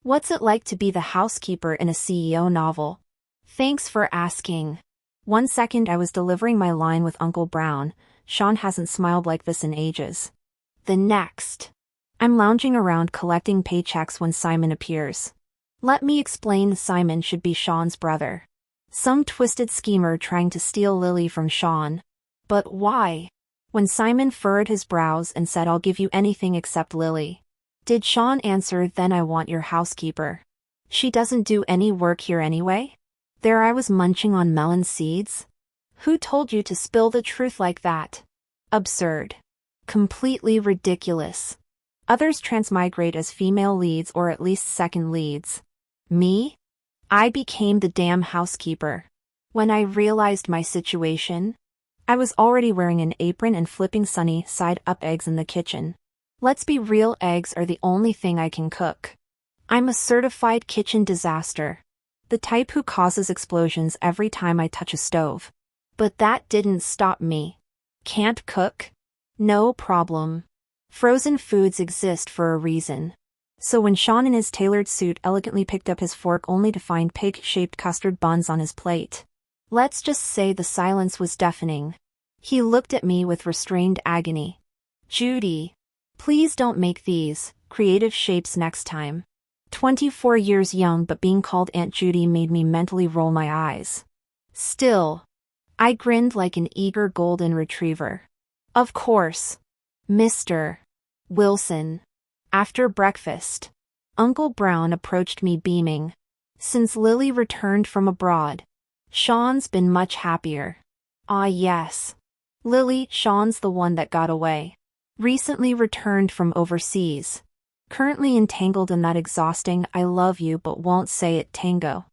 What's it like to be the housekeeper in a CEO novel? Thanks for asking. One second I was delivering my line with Uncle Brown, Sean hasn't smiled like this in ages. The next, I'm lounging around collecting paychecks when Simon appears. Let me explain, Simon should be Sean's brother. Some twisted schemer trying to steal Lily from Sean. But why? When Simon furrowed his brows and said, "I'll give you anything except Lily," did Sean answer, "Then I want your housekeeper"? She doesn't do any work here anyway? There I was munching on melon seeds. Who told you to spill the truth like that? Absurd. Completely ridiculous. Others transmigrate as female leads or at least second leads. Me? I became the damn housekeeper. When I realized my situation, I was already wearing an apron and flipping sunny side up eggs in the kitchen. Let's be real, eggs are the only thing I can cook. I'm a certified kitchen disaster. The type who causes explosions every time I touch a stove. But that didn't stop me. Can't cook? No problem. Frozen foods exist for a reason. So when Sean in his tailored suit elegantly picked up his fork only to find pig-shaped custard buns on his plate, let's just say the silence was deafening. He looked at me with restrained agony. "Judy, please don't make these creative shapes next time." 24 years young, but being called Aunt Judy made me mentally roll my eyes. Still, I grinned like an eager golden retriever. Of course, Mr. Wilson. After breakfast, Uncle Brown approached me beaming. Since Lily returned from abroad, Sean's been much happier. Ah yes. Lily, Sean's the one that got away. Recently returned from overseas. Currently entangled in that exhausting "I love you but won't say it" tango.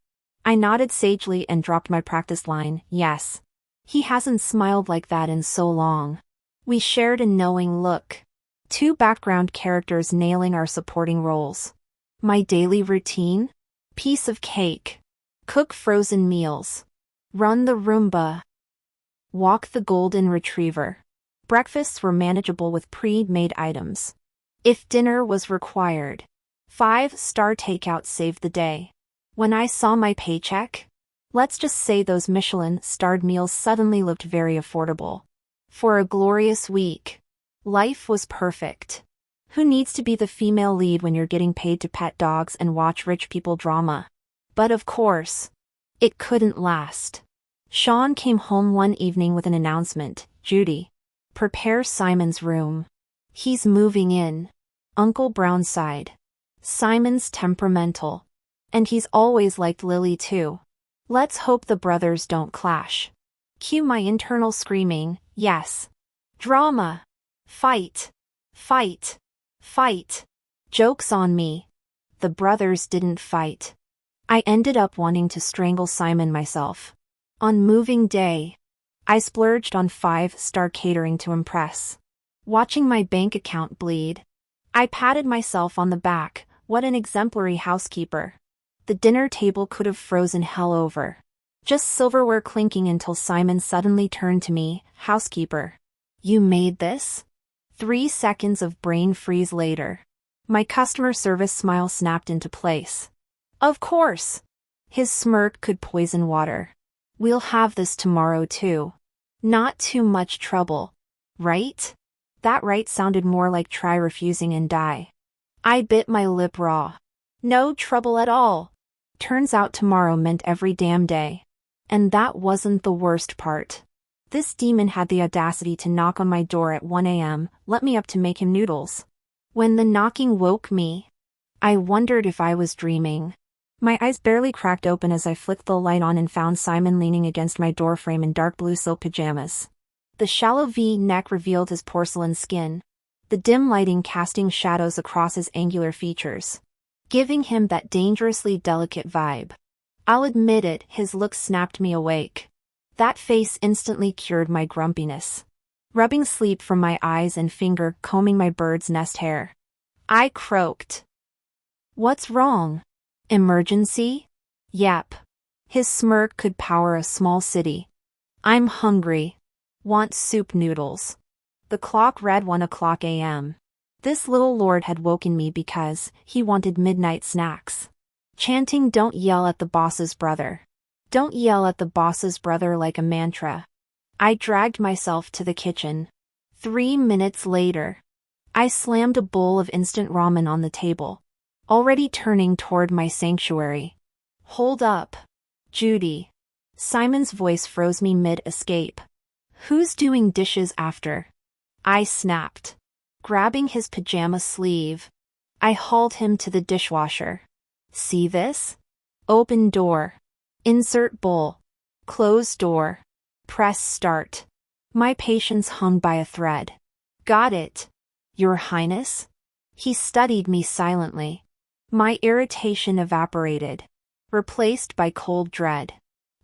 I nodded sagely and dropped my practice line, yes. He hasn't smiled like that in so long. We shared a knowing look. Two background characters nailing our supporting roles. My daily routine? Piece of cake. Cook frozen meals. Run the Roomba. Walk the golden retriever. Breakfasts were manageable with pre-made items. If dinner was required, 5-star takeout saved the day. When I saw my paycheck, let's just say those Michelin-starred meals suddenly looked very affordable. For a glorious week, life was perfect. Who needs to be the female lead when you're getting paid to pet dogs and watch rich people drama? But of course, it couldn't last. Sean came home one evening with an announcement. "Judy, prepare Simon's room. He's moving in." Uncle Brown sighed. Simon's temperamental. And he's always liked Lily too. Let's hope the brothers don't clash. Cue my internal screaming, yes. Drama. Fight. Fight. Fight. Joke's on me. The brothers didn't fight. I ended up wanting to strangle Simon myself. On moving day, I splurged on 5-star catering to impress. Watching my bank account bleed, I patted myself on the back. What an exemplary housekeeper. The dinner table could have frozen hell over. Just silverware clinking until Simon suddenly turned to me. "Housekeeper, you made this?" 3 seconds of brain freeze later, my customer service smile snapped into place. Of course. His smirk could poison water. "We'll have this tomorrow too. Not too much trouble, right?" That right sounded more like try refusing and die. I bit my lip raw. No trouble at all. Turns out tomorrow meant every damn day. And that wasn't the worst part. This demon had the audacity to knock on my door at 1 a.m., let me up to make him noodles. When the knocking woke me, I wondered if I was dreaming. My eyes barely cracked open as I flicked the light on and found Simon leaning against my doorframe in dark blue silk pajamas. The shallow V-neck revealed his porcelain skin, the dim lighting casting shadows across his angular features, giving him that dangerously delicate vibe. I'll admit it, his look snapped me awake. That face instantly cured my grumpiness. Rubbing sleep from my eyes and finger combing my bird's nest hair, I croaked. "What's wrong? Emergency?" "Yep." His smirk could power a small city. "I'm hungry. Want soup noodles." The clock read 1 o'clock a.m. This little lord had woken me because he wanted midnight snacks. Chanting, "Don't yell at the boss's brother. Don't yell at the boss's brother," like a mantra. I dragged myself to the kitchen. 3 minutes later, I slammed a bowl of instant ramen on the table, already turning toward my sanctuary. "Hold up, Judy." Simon's voice froze me mid-escape. "Who's doing dishes after?" I snapped. Grabbing his pajama sleeve, I hauled him to the dishwasher. "See this? Open door. Insert bowl. Close door. Press start." My patience hung by a thread. "Got it, Your Highness?" He studied me silently. My irritation evaporated, replaced by cold dread.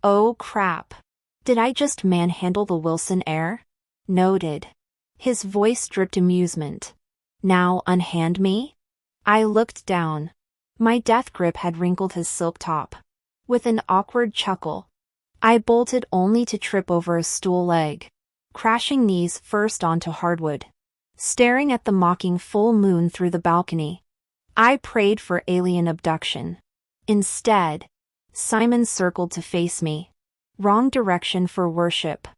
Oh crap. Did I just manhandle the Wilson heir? Noted. His voice dripped amusement. "Now unhand me?" I looked down. My death grip had wrinkled his silk top. With an awkward chuckle, I bolted only to trip over a stool leg, crashing knees first onto hardwood. Staring at the mocking full moon through the balcony, I prayed for alien abduction. Instead, Simon circled to face me. Wrong direction for worship.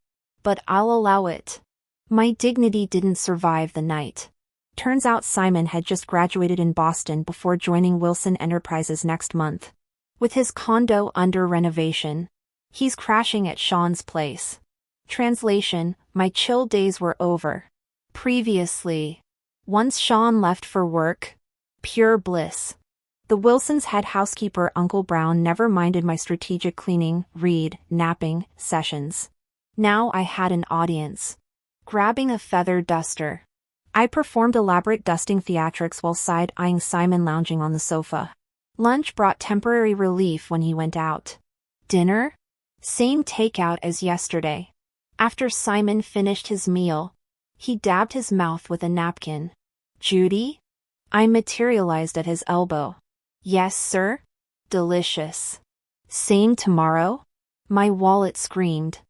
But I'll allow it. My dignity didn't survive the night. Turns out Simon had just graduated in Boston before joining Wilson Enterprises next month. With his condo under renovation, he's crashing at Sean's place. Translation: my chill days were over. Previously, once Sean left for work, pure bliss. The Wilsons' head housekeeper Uncle Brown never minded my strategic cleaning, napping sessions. Now I had an audience. Grabbing a feather duster, I performed elaborate dusting theatrics while side-eyeing Simon lounging on the sofa. Lunch brought temporary relief when he went out. Dinner? Same takeout as yesterday. After Simon finished his meal, he dabbed his mouth with a napkin. "Judy?" I materialized at his elbow. "Yes, sir?" "Delicious." "Same tomorrow?" My wallet screamed.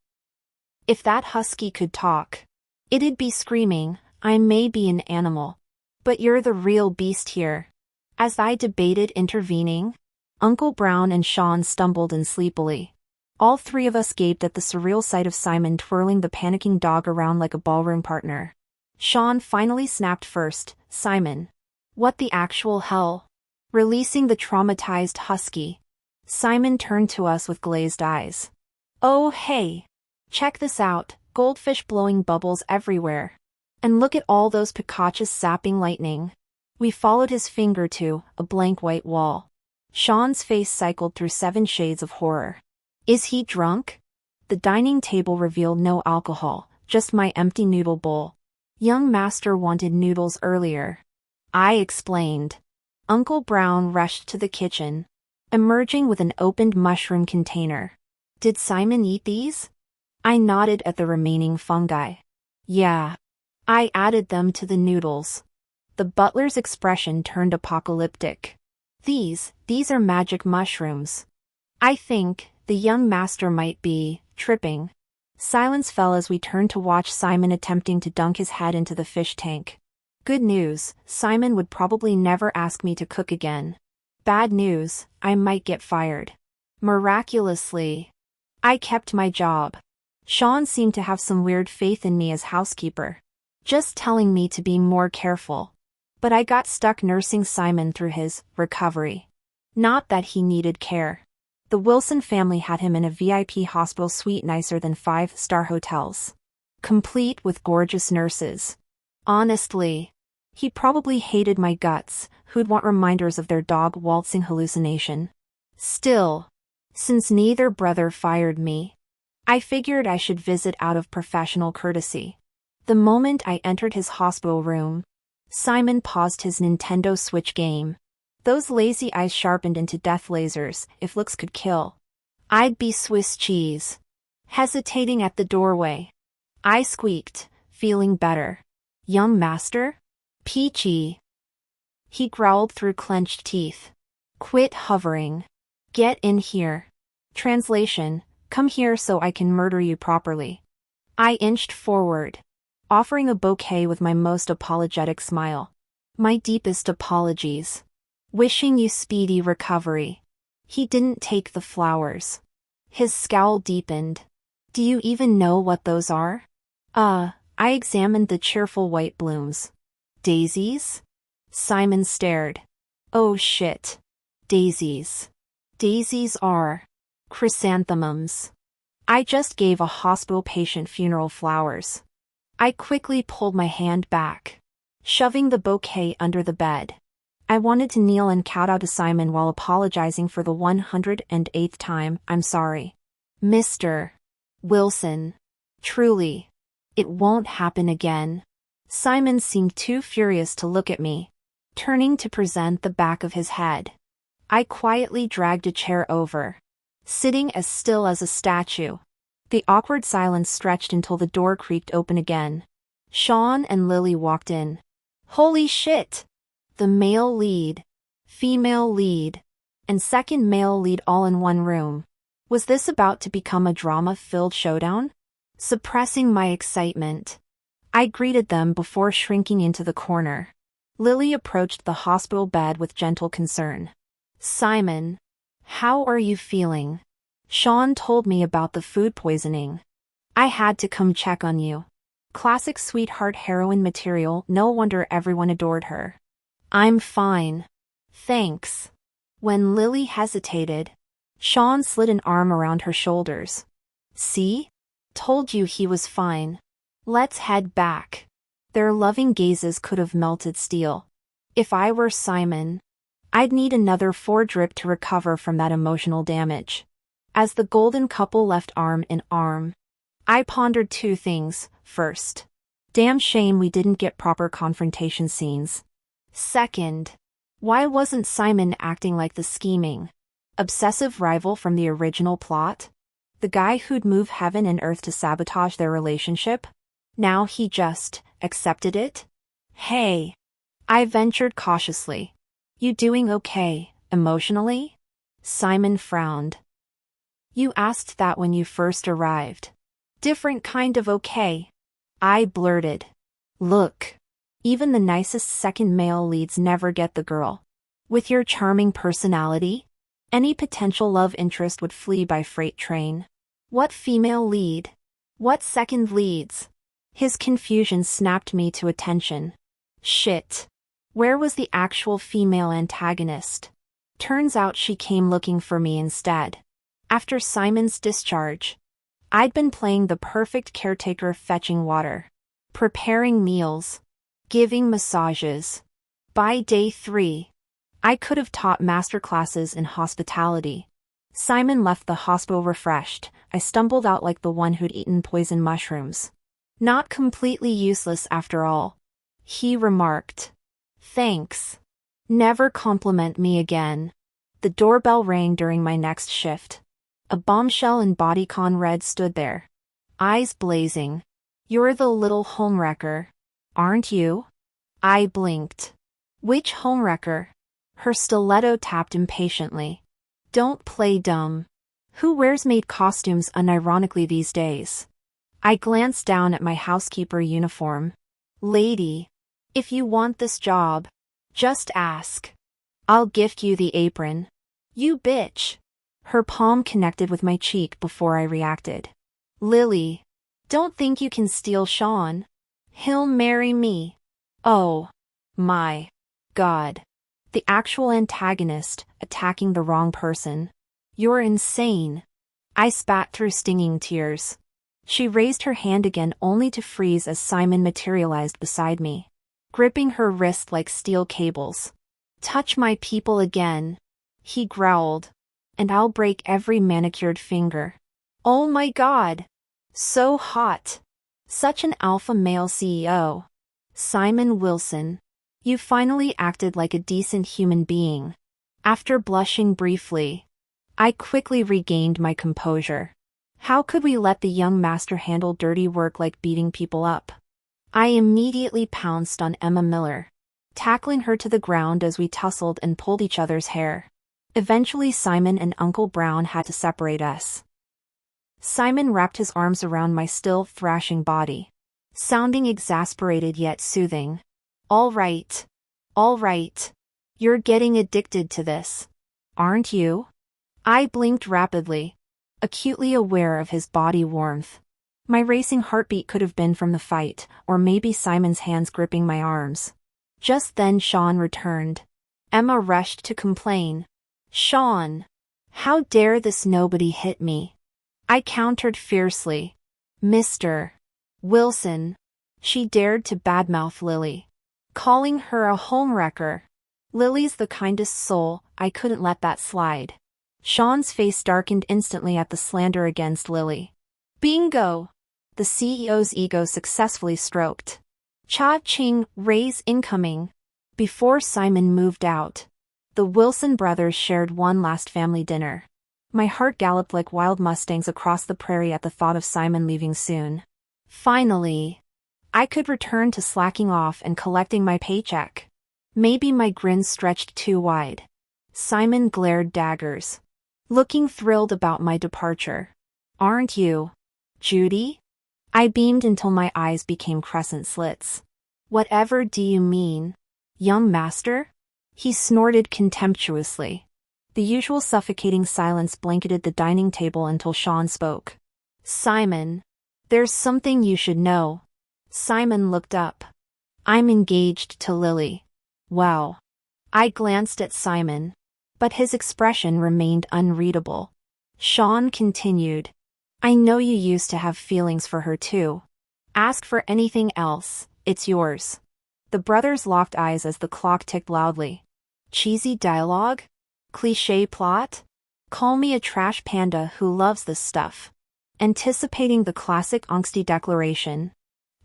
If that husky could talk, it'd be screaming, "I may be an animal, but you're the real beast here." As I debated intervening, Uncle Brown and Sean stumbled in sleepily. All three of us gaped at the surreal sight of Simon twirling the panicking dog around like a ballroom partner. Sean finally snapped first. "Simon. What the actual hell?" Releasing the traumatized husky, Simon turned to us with glazed eyes. "Oh hey. Check this out, goldfish blowing bubbles everywhere. And look at all those picachas zapping lightning." We followed his finger to a blank white wall. Sean's face cycled through 7 shades of horror. "Is he drunk?" The dining table revealed no alcohol, just my empty noodle bowl. "Young master wanted noodles earlier," I explained. Uncle Brown rushed to the kitchen, emerging with an opened mushroom container. "Did Simon eat these?" I nodded at the remaining fungi. "Yeah. I added them to the noodles." The butler's expression turned apocalyptic. These are magic mushrooms. I think the young master might be tripping." Silence fell as we turned to watch Simon attempting to dunk his head into the fish tank. Good news, Simon would probably never ask me to cook again. Bad news, I might get fired. Miraculously, I kept my job. Sean seemed to have some weird faith in me as housekeeper, just telling me to be more careful. But I got stuck nursing Simon through his recovery. Not that he needed care. The Wilson family had him in a VIP hospital suite nicer than 5-star hotels, complete with gorgeous nurses. Honestly, he probably hated my guts, who'd want reminders of their dog waltzing hallucination. Still, since neither brother fired me, I figured I should visit out of professional courtesy. The moment I entered his hospital room, Simon paused his Nintendo Switch game. Those lazy eyes sharpened into death lasers. If looks could kill, I'd be Swiss cheese. Hesitating at the doorway, I squeaked, feeling better. "Young master?" "Peachy." He growled through clenched teeth. "Quit hovering. Get in here." Translation: "Come here so I can murder you properly." I inched forward, offering a bouquet with my most apologetic smile. My deepest apologies. Wishing you speedy recovery. He didn't take the flowers. His scowl deepened. Do you even know what those are? I examined the cheerful white blooms. Daisies? Simon stared. Oh shit. Daisies. Daisies are chrysanthemums. I just gave a hospital patient funeral flowers. I quickly pulled my hand back, shoving the bouquet under the bed. I wanted to kneel and kowtow to Simon while apologizing for the 108th time. I'm sorry. Mr. Wilson. Truly. It won't happen again. Simon seemed too furious to look at me, turning to present the back of his head. I quietly dragged a chair over, sitting as still as a statue. The awkward silence stretched until the door creaked open again. Sean and Lily walked in. Holy shit! The male lead, female lead, and second male lead all in one room. Was this about to become a drama-filled showdown? Suppressing my excitement, I greeted them before shrinking into the corner. Lily approached the hospital bed with gentle concern. Simon, how are you feeling? Sean told me about the food poisoning. I had to come check on you. Classic sweetheart heroine material, no wonder everyone adored her. I'm fine. Thanks. When Lily hesitated, Sean slid an arm around her shoulders. See? Told you he was fine. Let's head back. Their loving gazes could have melted steel. If I were Simon, I'd need another 4 drip to recover from that emotional damage. As the golden couple left arm in arm, I pondered 2 things. First, damn shame we didn't get proper confrontation scenes. Second, why wasn't Simon acting like the scheming, obsessive rival from the original plot? The guy who'd move heaven and earth to sabotage their relationship? Now he just accepted it? Hey. I ventured cautiously. You doing okay, emotionally? Simon frowned. You asked that when you first arrived. Different kind of okay. I blurted. Look. Even the nicest second male leads never get the girl. With your charming personality, any potential love interest would flee by freight train. What female lead? What second leads? His confusion snapped me to attention. Shit. Where was the actual female antagonist? Turns out she came looking for me instead. After Simon's discharge, I'd been playing the perfect caretaker, fetching water, preparing meals, giving massages. By day 3, I could have taught masterclasses in hospitality. Simon left the hospital refreshed. I stumbled out like the one who'd eaten poison mushrooms. Not completely useless after all, he remarked. Thanks. Never compliment me again. The doorbell rang during my next shift. A bombshell in bodycon red stood there, eyes blazing. You're the little homewrecker, aren't you? I blinked. Which homewrecker? Her stiletto tapped impatiently. Don't play dumb. Who wears maid costumes unironically these days? I glanced down at my housekeeper uniform. Lady, if you want this job, just ask. I'll gift you the apron. You bitch. Her palm connected with my cheek before I reacted. Lily, don't think you can steal Sean. He'll marry me. Oh. My. God. The actual antagonist, attacking the wrong person. You're insane. I spat through stinging tears. She raised her hand again only to freeze as Simon materialized beside me, gripping her wrist like steel cables. Touch my people again, he growled, and I'll break every manicured finger. Oh my God. So hot. Such an alpha male CEO. Simon Wilson. You finally acted like a decent human being. After blushing briefly, I quickly regained my composure. How could we let the young master handle dirty work like beating people up? I immediately pounced on Emma Miller, tackling her to the ground as we tussled and pulled each other's hair. Eventually Simon and Uncle Brown had to separate us. Simon wrapped his arms around my still thrashing body, sounding exasperated yet soothing. All All right. You're getting addicted to this, aren't you? I blinked rapidly, acutely aware of his body warmth. My racing heartbeat could have been from the fight, or maybe Simon's hands gripping my arms. Just then Sean returned. Emma rushed to complain. Sean! How dare this nobody hit me? I countered fiercely. Mr. Wilson. She dared to badmouth Lily, calling her a homewrecker. Lily's the kindest soul, I couldn't let that slide. Sean's face darkened instantly at the slander against Lily. Bingo! The CEO's ego successfully stroked. Cha-ching, raise incoming. Before Simon moved out, the Wilson brothers shared one last family dinner. My heart galloped like wild mustangs across the prairie at the thought of Simon leaving soon. Finally, I could return to slacking off and collecting my paycheck. Maybe my grin stretched too wide. Simon glared daggers, looking thrilled about my departure. Aren't you, Judy? I beamed until my eyes became crescent slits. Whatever do you mean, young master? He snorted contemptuously. The usual suffocating silence blanketed the dining table until Sean spoke. Simon, there's something you should know. Simon looked up. I'm engaged to Lily. Wow. I glanced at Simon, but his expression remained unreadable. Sean continued. I know you used to have feelings for her too. Ask for anything else, it's yours. The brothers locked eyes as the clock ticked loudly. Cheesy dialogue? Cliché plot? Call me a trash panda who loves this stuff. Anticipating the classic angsty declaration,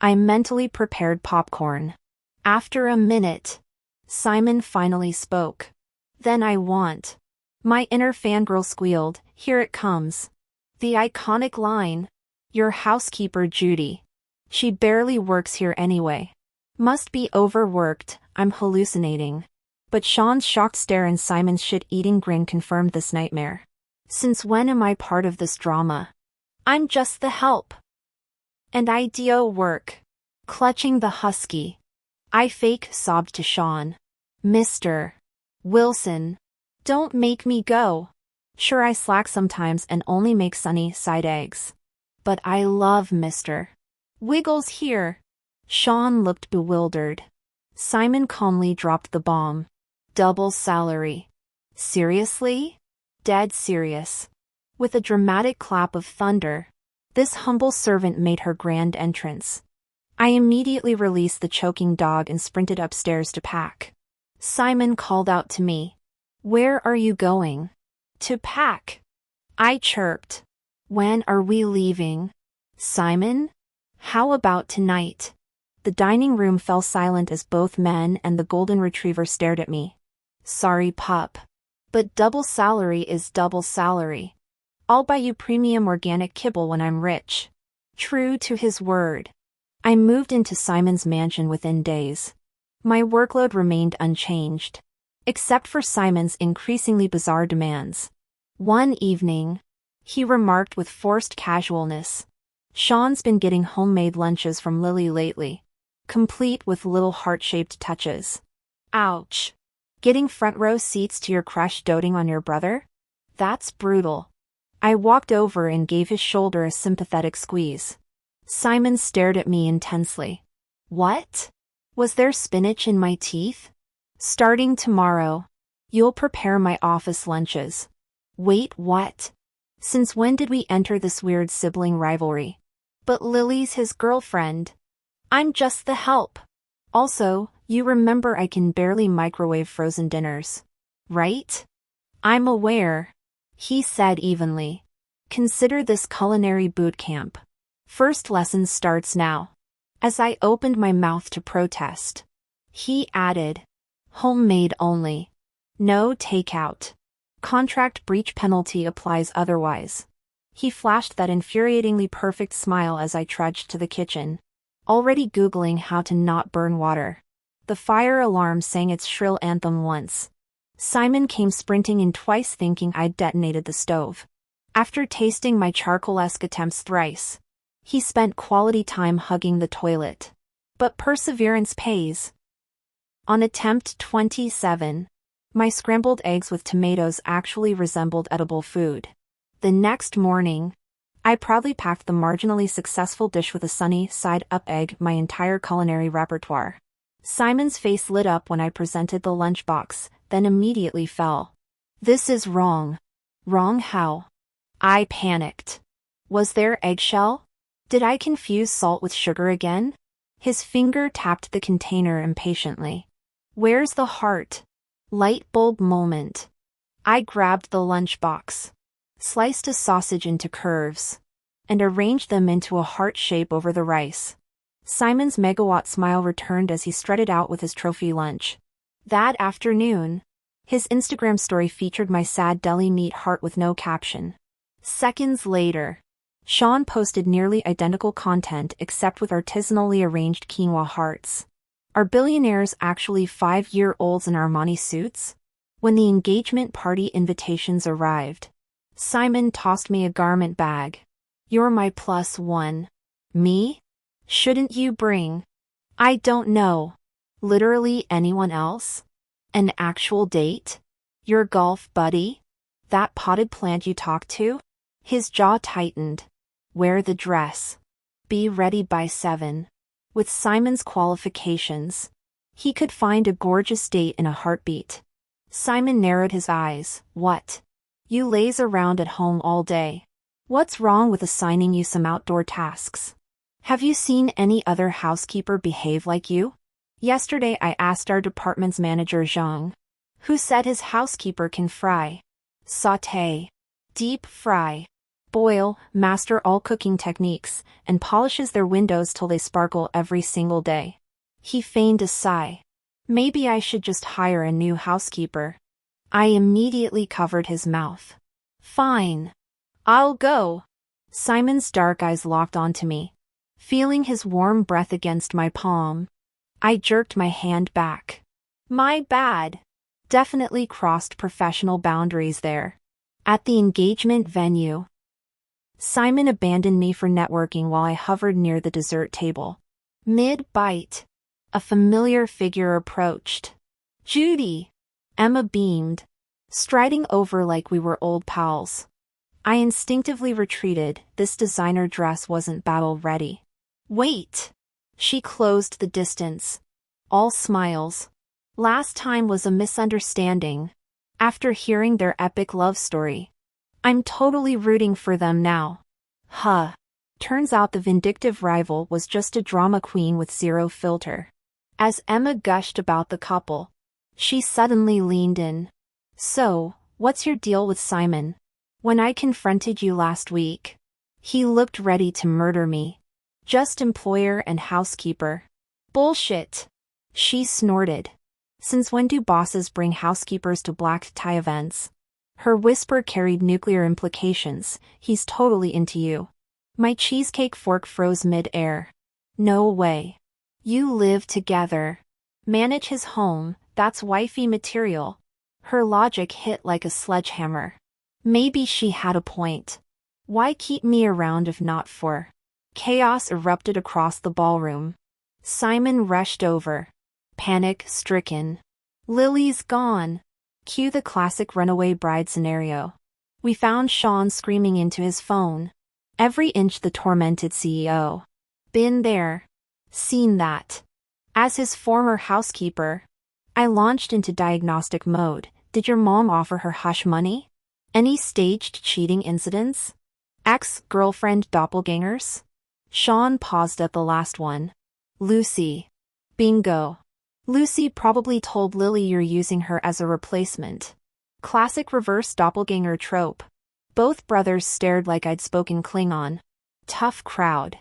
I mentally prepared popcorn. After a minute, Simon finally spoke. Then I want. My inner fangirl squealed, here it comes. The iconic line. Your housekeeper Judy. She barely works here anyway. Must be overworked, I'm hallucinating. But Sean's shocked stare and Simon's shit-eating grin confirmed this nightmare. Since when am I part of this drama? I'm just the help. And I do work. Clutching the husky, I fake sobbed to Sean. Mr. Wilson. Don't make me go. Sure, I slack sometimes and only make sunny side eggs. But I love Mr. Wiggles here. Sean looked bewildered. Simon calmly dropped the bomb. Double salary. Seriously? Dead serious. With a dramatic clap of thunder, this humble servant made her grand entrance. I immediately released the choking dog and sprinted upstairs to pack. Simon called out to me. Where are you going? To pack. I chirped. When are we leaving? Simon? How about tonight? The dining room fell silent as both men and the golden retriever stared at me. Sorry, pup. But double salary is double salary. I'll buy you premium organic kibble when I'm rich. True to his word, I moved into Simon's mansion within days. My workload remained unchanged, except for Simon's increasingly bizarre demands. One evening, he remarked with forced casualness, Sean's been getting homemade lunches from Lily lately, complete with little heart-shaped touches. Ouch. Getting front row seats to your crush doting on your brother? That's brutal. I walked over and gave his shoulder a sympathetic squeeze. Simon stared at me intensely. What? Was there spinach in my teeth? Starting tomorrow, you'll prepare my office lunches. Wait, what? Since when did we enter this weird sibling rivalry? But Lily's his girlfriend. I'm just the help. Also, you remember I can barely microwave frozen dinners, right? I'm aware, he said evenly. Consider this culinary boot camp. First lesson starts now. As I opened my mouth to protest, he added, homemade only. No takeout. Contract breach penalty applies otherwise. He flashed that infuriatingly perfect smile as I trudged to the kitchen, already Googling how to not burn water. The fire alarm sang its shrill anthem once. Simon came sprinting in twice thinking I'd detonated the stove. After tasting my charcoal-esque attempts thrice, he spent quality time hugging the toilet. But perseverance pays. On attempt 27. My scrambled eggs with tomatoes actually resembled edible food. The next morning, I proudly packed the marginally successful dish with a sunny side-up egg, my entire culinary repertoire. Simon's face lit up when I presented the lunchbox, then immediately fell. This is wrong. Wrong how? I panicked. Was there eggshell? Did I confuse salt with sugar again? His finger tapped the container impatiently. Where's the heart? Light bulb moment. I grabbed the lunchbox, sliced a sausage into curves, and arranged them into a heart shape over the rice. Simon's megawatt smile returned as he strutted out with his trophy lunch. That afternoon, his Instagram story featured my sad deli meat heart with no caption. Seconds later, Sean posted nearly identical content except with artisanally arranged quinoa hearts. Are billionaires actually 5-year-olds in Armani suits? When the engagement party invitations arrived, Simon tossed me a garment bag. You're my +1. Me? Shouldn't you bring? I don't know. Literally anyone else? An actual date? Your golf buddy? That potted plant you talked to? His jaw tightened. Wear the dress. Be ready by 7. With Simon's qualifications, he could find a gorgeous date in a heartbeat. Simon narrowed his eyes. What? You laze around at home all day. What's wrong with assigning you some outdoor tasks? Have you seen any other housekeeper behave like you? Yesterday I asked our department's manager Zhang, who said his housekeeper can fry, sauté, deep fry, boil, master all cooking techniques, and polishes their windows till they sparkle every single day. He feigned a sigh. Maybe I should just hire a new housekeeper. I immediately covered his mouth. Fine. I'll go. Simon's dark eyes locked onto me. Feeling his warm breath against my palm, I jerked my hand back. My bad. Definitely crossed professional boundaries there. At the engagement venue, Simon abandoned me for networking while I hovered near the dessert table. Mid-bite, a familiar figure approached. Judy! Emma beamed, striding over like we were old pals. I instinctively retreated. This designer dress wasn't battle-ready. Wait! She closed the distance. All smiles. Last time was a misunderstanding. After hearing their epic love story, I'm totally rooting for them now. Huh. Turns out the vindictive rival was just a drama queen with zero filter. As Emma gushed about the couple, she suddenly leaned in. So, what's your deal with Simon? When I confronted you last week, he looked ready to murder me. Just employer and housekeeper. Bullshit. She snorted. Since when do bosses bring housekeepers to black tie events? Her whisper carried nuclear implications. He's totally into you. My cheesecake fork froze mid-air. No way. You live together. Manage his home, that's wifey material. Her logic hit like a sledgehammer. Maybe she had a point. Why keep me around if not for? Chaos erupted across the ballroom. Simon rushed over. Panic-stricken. Lily's gone. Cue the classic runaway bride scenario. We found Sean screaming into his phone. Every inch the tormented CEO. Been there. Seen that. As his former housekeeper, I launched into diagnostic mode. Did your mom offer her hush money? Any staged cheating incidents? Ex-girlfriend doppelgangers? Sean paused at the last one. Lucy. Bingo. Lucy probably told Lily you're using her as a replacement. Classic reverse doppelganger trope. Both brothers stared like I'd spoken Klingon. Tough crowd.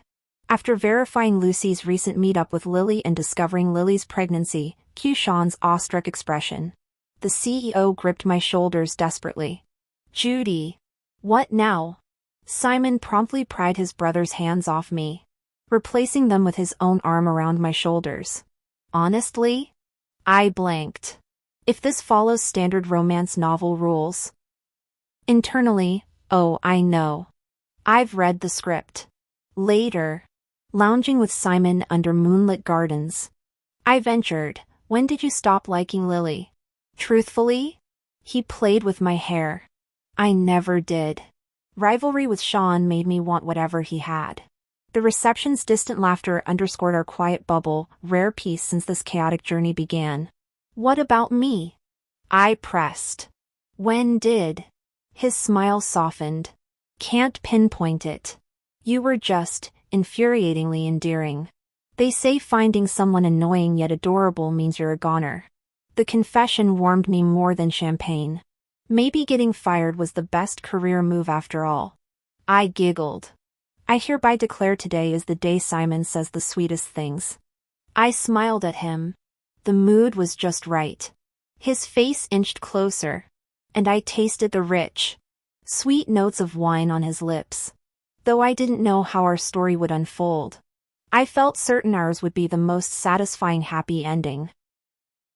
After verifying Lucy's recent meetup with Lily and discovering Lily's pregnancy, cue Sean's awestruck expression. The CEO gripped my shoulders desperately. Judy. What now? Simon promptly pried his brother's hands off me, replacing them with his own arm around my shoulders. Honestly? I blanked. If this follows standard romance novel rules. Internally, oh, I know. I've read the script. Later, lounging with Simon under moonlit gardens, I ventured, When did you stop liking Lily? Truthfully? He played with my hair. I never did. Rivalry with Sean made me want whatever he had. The reception's distant laughter underscored our quiet bubble, rare peace since this chaotic journey began. What about me? I pressed. When did? His smile softened. Can't pinpoint it. You were just infuriatingly endearing. They say finding someone annoying yet adorable means you're a goner. The confession warmed me more than champagne. Maybe getting fired was the best career move after all. I giggled. I hereby declare today is the day Simon says the sweetest things. I smiled at him. The mood was just right. His face inched closer, and I tasted the rich, sweet notes of wine on his lips. Though I didn't know how our story would unfold, I felt certain ours would be the most satisfying happy ending.